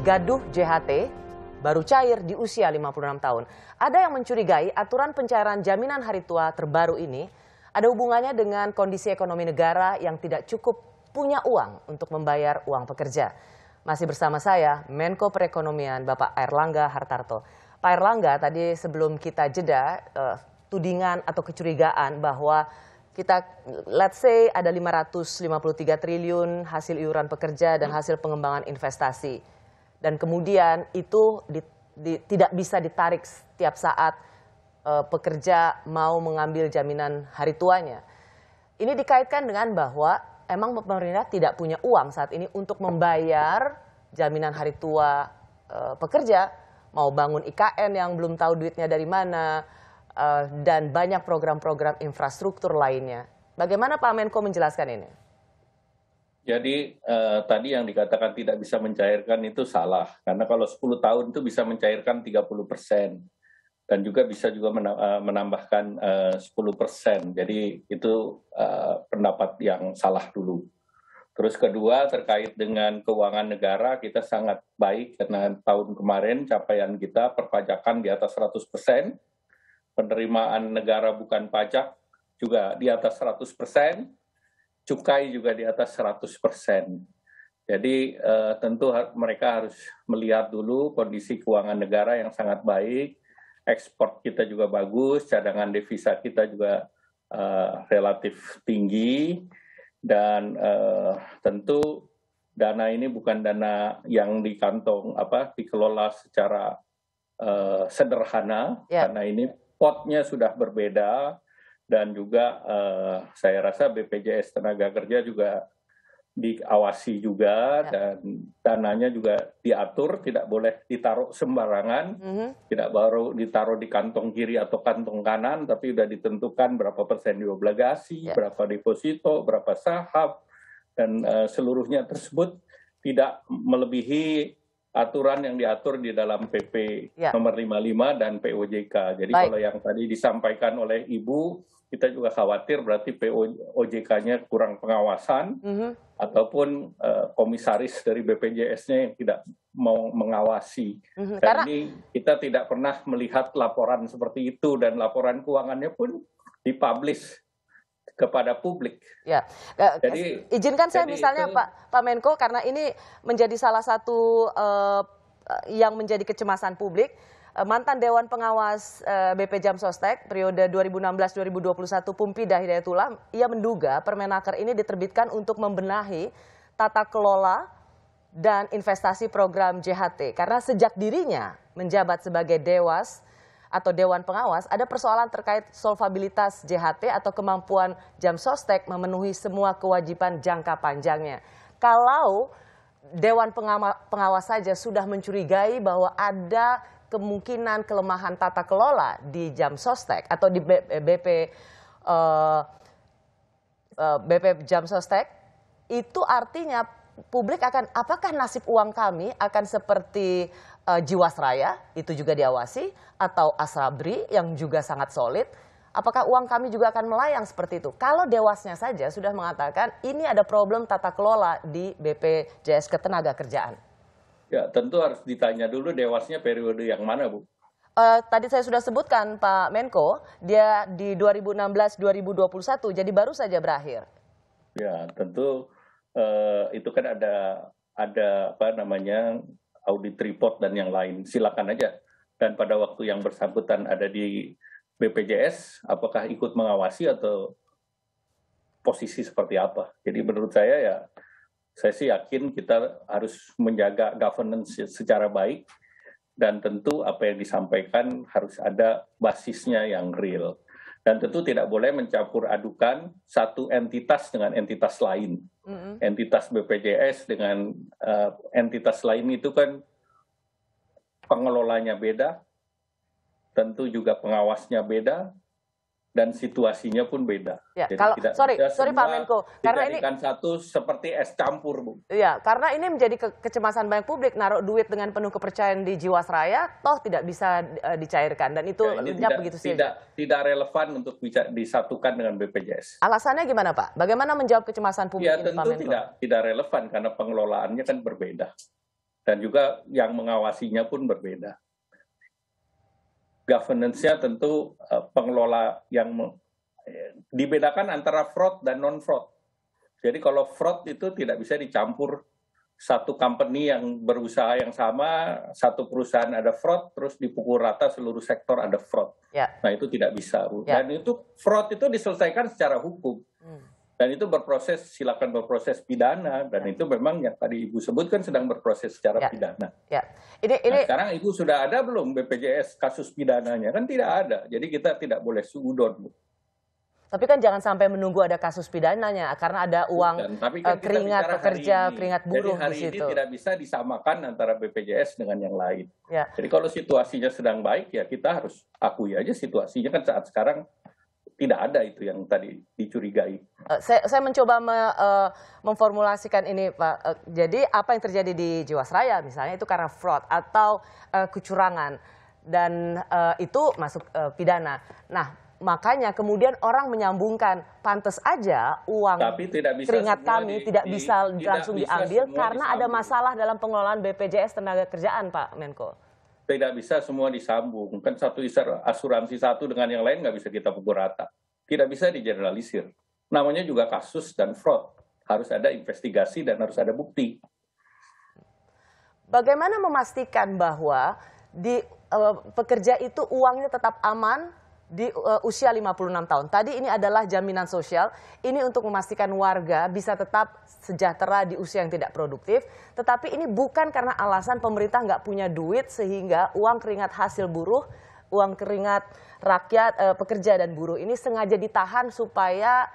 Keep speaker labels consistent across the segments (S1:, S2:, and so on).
S1: gaduh JHT baru cair di usia 56 tahun. Ada yang mencurigai aturan pencairan jaminan hari tua terbaru ini ada hubungannya dengan kondisi ekonomi negara yang tidak cukup punya uang untuk membayar uang pekerja. Masih bersama saya, Menko Perekonomian Bapak Airlangga Hartarto. Pak Airlangga, tadi sebelum kita jeda, tudingan atau kecurigaan bahwa kita, let's say ada 553 triliun hasil iuran pekerja dan hasil pengembangan investasi. Dan kemudian itu tidak bisa ditarik setiap saat pekerja mau mengambil jaminan hari tuanya. Ini dikaitkan dengan bahwa emang pemerintah tidak punya uang saat ini untuk membayar jaminan hari tua pekerja, mau bangun IKN yang belum tahu duitnya dari mana, dan banyak program-program infrastruktur lainnya. Bagaimana Pak Menko menjelaskan ini?
S2: Jadi tadi yang dikatakan tidak bisa mencairkan itu salah. Karena kalau 10 tahun itu bisa mencairkan 30%. Dan juga bisa menambahkan 10%. Jadi itu pendapat yang salah dulu. Terus kedua, terkait dengan keuangan negara, kita sangat baik karena tahun kemarin capaian kita perpajakan di atas 100%. Penerimaan negara bukan pajak juga di atas 100%, cukai juga di atas 100%. Jadi tentu mereka harus melihat dulu kondisi keuangan negara yang sangat baik, ekspor kita juga bagus, cadangan devisa kita juga relatif tinggi, dan tentu dana ini bukan dana yang di kantong dikelola secara sederhana, karena ini potnya sudah berbeda, dan juga saya rasa BPJS Tenaga Kerja juga diawasi juga, dan dananya juga diatur, tidak boleh ditaruh sembarangan, tidak baru ditaruh di kantong kiri atau kantong kanan, tapi sudah ditentukan berapa persen di obligasi, berapa deposito, berapa saham, dan seluruhnya tersebut tidak melebihi aturan yang diatur di dalam PP nomor 55 dan POJK. Jadi kalau yang tadi disampaikan oleh Ibu, kita juga khawatir berarti POJK-nya kurang pengawasan, ataupun komisaris dari BPJS-nya yang tidak mau mengawasi. Dan ini kita tidak pernah melihat laporan seperti itu, dan laporan keuangannya pun dipublish kepada publik.
S1: Ya, jadi izinkan saya misalnya Pak Menko, karena ini menjadi salah satu yang menjadi kecemasan publik. Mantan Dewan Pengawas BP Jam Sostek periode 2016-2021 Pumpidah Hidayatullah, ia menduga Permenaker ini diterbitkan untuk membenahi tata kelola dan investasi program JHT. Karena sejak dirinya menjabat sebagai Dewan Pengawas, ada persoalan terkait solvabilitas JHT atau kemampuan Jam Sostek memenuhi semua kewajiban jangka panjangnya. Kalau Dewan Pengawas saja sudah mencurigai bahwa ada kemungkinan kelemahan tata kelola di Jam Sostek atau di BP Jam Sostek, itu artinya publik akan, apakah nasib uang kami akan seperti Jiwasraya, itu juga diawasi, atau Asabri yang juga sangat solid, apakah uang kami juga akan melayang seperti itu? Kalau Dewasnya saja sudah mengatakan ini ada problem tata kelola di BPJS Ketenagakerjaan.
S2: Ya, tentu harus ditanya dulu Dewasnya periode yang mana, Bu?
S1: Tadi saya sudah sebutkan, Pak Menko, dia di 2016-2021, jadi baru saja berakhir.
S2: Ya, tentu itu kan ada audit report dan yang lain. Silakan aja. Dan pada waktu yang bersangkutan ada di BPJS, apakah ikut mengawasi atau posisi seperti apa? Jadi menurut saya saya sih yakin kita harus menjaga governance secara baik, dan tentu apa yang disampaikan harus ada basisnya yang real. Dan tentu tidak boleh mencampur adukan satu entitas dengan entitas lain. Entitas BPJS dengan entitas lain itu kan pengelolanya beda, tentu juga pengawasnya beda, dan situasinya pun beda.
S1: Ya,
S2: jadi tidak
S1: sorry Pak Menko, karena ini
S2: satu seperti es campur, Bu.
S1: Ya, karena ini menjadi kecemasan banyak publik, naruh duit dengan penuh kepercayaan di Jiwasraya, toh tidak bisa dicairkan, dan itu lenyap begitu saja.
S2: Tidak relevan untuk bisa disatukan dengan BPJS.
S1: Alasannya gimana, Pak? Bagaimana menjawab kecemasan publik ini, Pak Menko?
S2: Ya tentu tidak relevan karena pengelolaannya kan berbeda. dan juga yang mengawasinya pun berbeda. Governance-nya tentu pengelola yang dibedakan antara fraud dan non-fraud. Jadi kalau fraud itu tidak bisa dicampur satu company yang berusaha yang sama, satu perusahaan ada fraud, terus dipukul rata seluruh sektor ada fraud.
S1: Ya.
S2: Nah itu tidak bisa. Dan itu fraud itu diselesaikan secara hukum. Dan itu berproses, silakan berproses pidana. Dan itu memang yang tadi Ibu sebutkan sedang berproses secara pidana.
S1: Ya.
S2: Nah, sekarang Ibu sudah ada belum BPJS kasus pidananya? Kan tidak ada. Jadi kita tidak boleh suudon.
S1: Tapi kan jangan sampai menunggu ada kasus pidananya, karena ada uang
S2: kan
S1: keringat pekerja, keringat buruh
S2: di situ. Jadi hari ini tidak bisa disamakan antara BPJS dengan yang lain.
S1: Ya.
S2: Jadi kalau situasinya sedang baik, ya kita harus akui aja situasinya kan saat sekarang tidak ada itu yang tadi dicurigai.
S1: Saya mencoba memformulasikan ini, Pak. Jadi apa yang terjadi di Jiwasraya misalnya itu karena fraud atau kecurangan, dan itu masuk pidana. Nah, makanya kemudian orang menyambungkan, pantes aja uang keringat kami tidak bisa langsung diambil karena ada masalah dalam pengelolaan BPJS Tenagakerjaan, Pak Menko.
S2: Tidak bisa semua disambung. Kan satu asuransi satu dengan yang lain nggak bisa kita pukul rata. Tidak bisa digeneralisir. Namanya juga kasus dan fraud. Harus ada investigasi dan harus ada bukti.
S1: Bagaimana memastikan bahwa di pekerja itu uangnya tetap aman di usia 56 tahun. Tadi ini adalah jaminan sosial, ini untuk memastikan warga bisa tetap sejahtera di usia yang tidak produktif, tetapi ini bukan karena alasan pemerintah nggak punya duit sehingga uang keringat hasil buruh, uang keringat rakyat, pekerja dan buruh ini sengaja ditahan supaya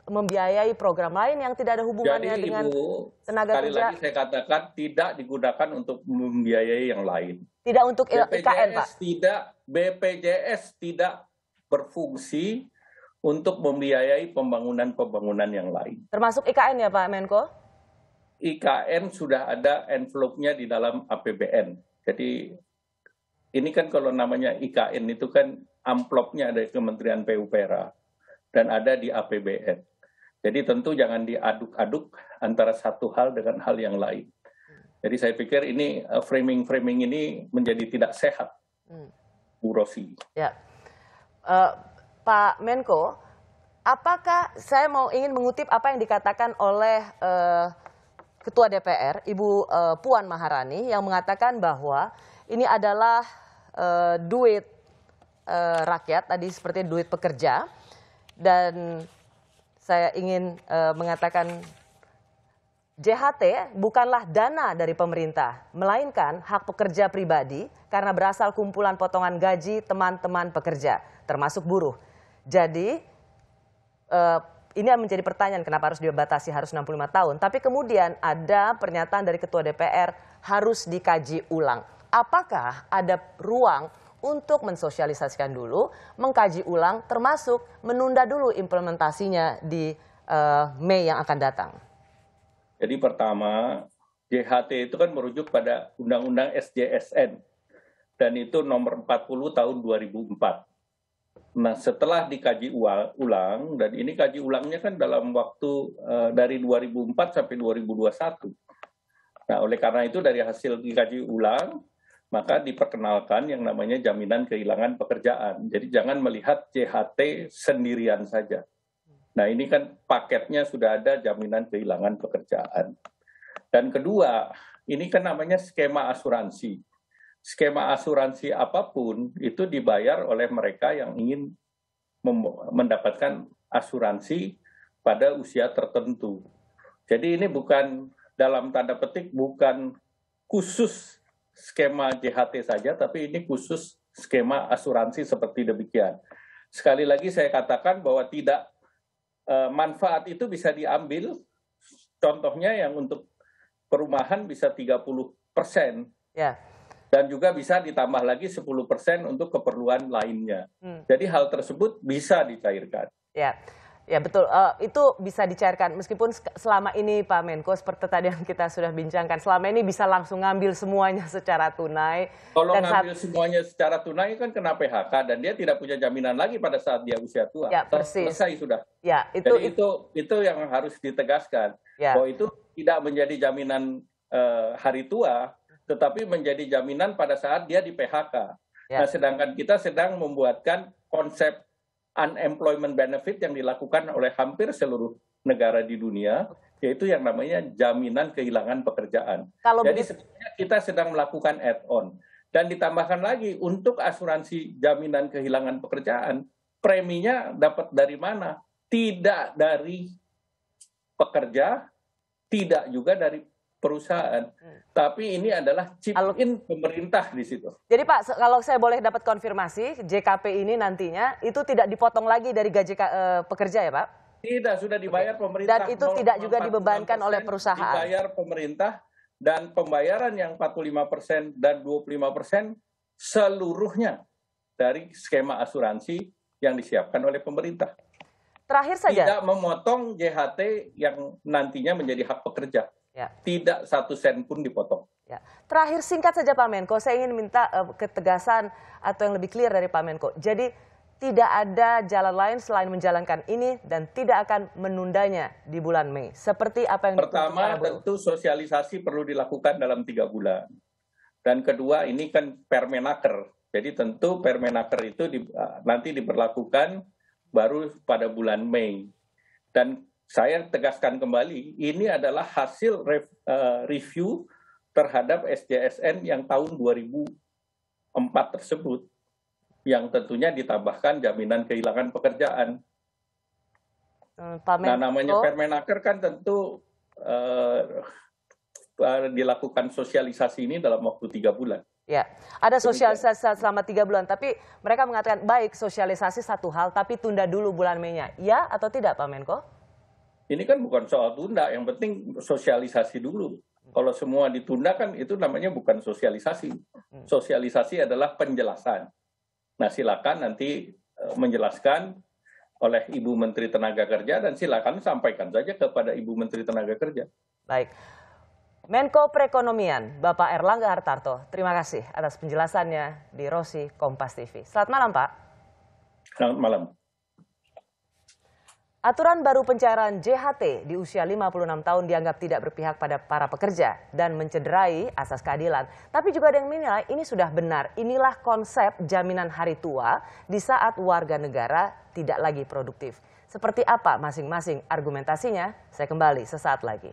S1: membiayai program lain yang tidak ada hubungannya dengan tenaga kerja.
S2: Sekali lagi saya katakan tidak digunakan untuk membiayai yang lain.
S1: Tidak untuk IKN, Pak?
S2: BPJS tidak berfungsi untuk membiayai pembangunan-pembangunan yang lain.
S1: Termasuk IKN ya, Pak Menko?
S2: IKN sudah ada envelope-nya di dalam APBN. Jadi ini kan kalau namanya IKN itu kan amplopnya ada di Kementerian PUPR dan ada di APBN. Jadi tentu jangan diaduk-aduk antara satu hal dengan hal yang lain. Jadi saya pikir ini framing-framing ini menjadi tidak sehat, Bu Rosi.
S1: Ya, Pak Menko, apakah saya ingin mengutip apa yang dikatakan oleh Ketua DPR, Ibu Puan Maharani, yang mengatakan bahwa ini adalah duit rakyat, tadi seperti duit pekerja, dan saya ingin mengatakan JHT bukanlah dana dari pemerintah, melainkan hak pekerja pribadi karena berasal kumpulan potongan gaji teman-teman pekerja, termasuk buruh. Jadi ini menjadi pertanyaan kenapa harus dibatasi harus 65 tahun. Tapi kemudian ada pernyataan dari Ketua DPR harus dikaji ulang. Apakah ada ruang untuk mensosialisasikan dulu, mengkaji ulang, termasuk menunda dulu implementasinya di Mei yang akan datang?
S2: Jadi pertama, JHT itu kan merujuk pada Undang-Undang SJSN, dan itu nomor 40 tahun 2004. Nah, setelah dikaji ulang, dan ini kaji ulangnya kan dalam waktu dari 2004 sampai 2021. Nah, oleh karena itu dari hasil dikaji ulang, maka diperkenalkan yang namanya jaminan kehilangan pekerjaan. Jadi jangan melihat JHT sendirian saja. Nah ini kan paketnya sudah ada jaminan kehilangan pekerjaan. Dan kedua, ini kan namanya skema asuransi. Skema asuransi apapun itu dibayar oleh mereka yang ingin mendapatkan asuransi pada usia tertentu. Jadi ini bukan dalam tanda petik bukan khusus skema JHT saja, tapi ini khusus skema asuransi seperti demikian. Sekali lagi saya katakan bahwa tidak manfaat itu bisa diambil, contohnya yang untuk perumahan bisa 30%,
S1: ya.
S2: Dan juga bisa ditambah lagi 10% untuk keperluan lainnya. Jadi hal tersebut bisa dicairkan.
S1: Ya. Ya betul, itu bisa dicairkan meskipun selama ini Pak Menko seperti tadi yang kita sudah bincangkan, selama ini bisa langsung ngambil semuanya secara tunai.
S2: Kalau ngambil semuanya secara tunai kan kena PHK dan dia tidak punya jaminan lagi pada saat dia usia tua.
S1: Ya, persis.
S2: Selesai sudah.
S1: Ya,
S2: Jadi itu yang harus ditegaskan, bahwa itu tidak menjadi jaminan hari tua, tetapi menjadi jaminan pada saat dia di PHK.
S1: Ya.
S2: Nah, sedangkan kita sedang membuatkan konsep unemployment benefit yang dilakukan oleh hampir seluruh negara di dunia, yaitu yang namanya jaminan kehilangan pekerjaan. Jadi sebenarnya kita sedang melakukan add-on. Dan ditambahkan lagi, untuk asuransi jaminan kehilangan pekerjaan, preminya dapat dari mana? Tidak dari pekerja, tidak juga dari perusahaan. Tapi ini adalah chip-in pemerintah di situ.
S1: Jadi Pak, kalau saya boleh dapat konfirmasi, JKP ini nantinya itu tidak dipotong lagi dari gaji pekerja ya Pak?
S2: Tidak, sudah dibayar pemerintah.
S1: Dan itu tidak juga dibebankan oleh perusahaan?
S2: Dibayar pemerintah, dan pembayaran yang 45% dan 25% seluruhnya dari skema asuransi yang disiapkan oleh pemerintah.
S1: Terakhir saja.
S2: Tidak memotong JHT yang nantinya menjadi hak pekerja. Ya. Tidak 1 sen pun dipotong.
S1: Ya. Terakhir singkat saja Pak Menko, saya ingin minta ketegasan atau yang lebih clear dari Pak Menko. Jadi tidak ada jalan lain selain menjalankan ini dan tidak akan menundanya di bulan Mei. Seperti apa yang
S2: pertama, tentu sosialisasi perlu dilakukan dalam 3 bulan. Dan kedua, ini kan Permenaker. Jadi tentu Permenaker itu nanti diberlakukan baru pada bulan Mei. Dan saya tegaskan kembali, ini adalah hasil review terhadap SJSN yang tahun 2004 tersebut, yang tentunya ditambahkan jaminan kehilangan pekerjaan. Nah, namanya Permenaker kan tentu dilakukan sosialisasi ini dalam waktu 3 bulan.
S1: Ya, ada sosialisasi selama 3 bulan, tapi mereka mengatakan baik sosialisasi satu hal, tapi tunda dulu bulan Mei-nya. Ya atau tidak Pak Menko?
S2: Ini kan bukan soal tunda, yang penting sosialisasi dulu. Kalau semua ditunda kan itu namanya bukan sosialisasi. Sosialisasi adalah penjelasan. Nah, silakan nanti menjelaskan oleh Ibu Menteri Tenaga Kerja dan silakan sampaikan saja kepada Ibu Menteri Tenaga Kerja.
S1: Baik. Menko Perekonomian, Bapak Erlangga Hartarto, terima kasih atas penjelasannya di Rosi Kompas TV. Selamat malam, Pak.
S2: Selamat malam.
S1: Aturan baru pencairan JHT di usia 56 tahun dianggap tidak berpihak pada para pekerja dan mencederai asas keadilan. Tapi juga ada yang menilai ini sudah benar. Inilah konsep jaminan hari tua di saat warga negara tidak lagi produktif. Seperti apa masing-masing argumentasinya? Saya kembali sesaat lagi.